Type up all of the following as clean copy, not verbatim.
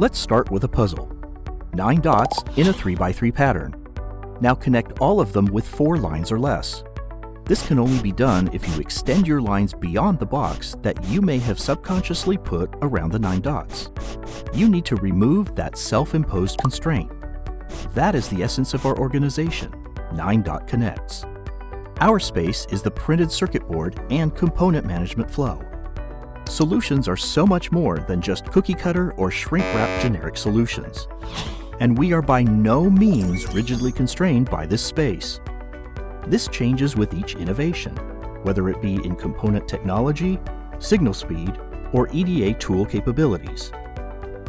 Let's start with a puzzle. 9 dots in a 3x3 pattern. Now connect all of them with 4 lines or less. This can only be done if you extend your lines beyond the box that you may have subconsciously put around the 9 dots. You need to remove that self-imposed constraint. That is the essence of our organization, 9 Dot Connects. Our space is the printed circuit board and component management flow. Solutions are so much more than just cookie cutter or shrink wrap generic solutions. And we are by no means rigidly constrained by this space. This changes with each innovation, whether it be in component technology, signal speed, or EDA tool capabilities.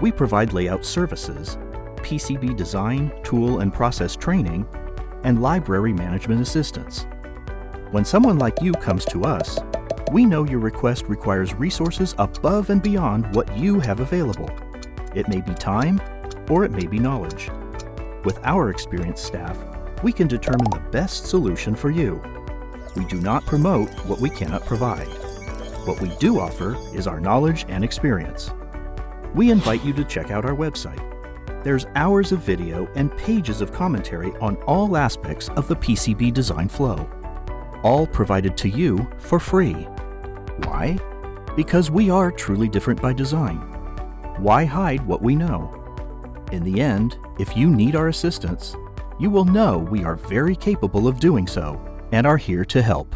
We provide layout services, PCB design, tool and process training, and library management assistance. When someone like you comes to us, we know your request requires resources above and beyond what you have available. It may be time, or it may be knowledge. With our experienced staff, we can determine the best solution for you. We do not promote what we cannot provide. What we do offer is our knowledge and experience. We invite you to check out our website. There's hours of video and pages of commentary on all aspects of the PCB design flow, all provided to you for free. Why? Because we are truly different by design. Why hide what we know? In the end, if you need our assistance, you will know we are very capable of doing so and are here to help.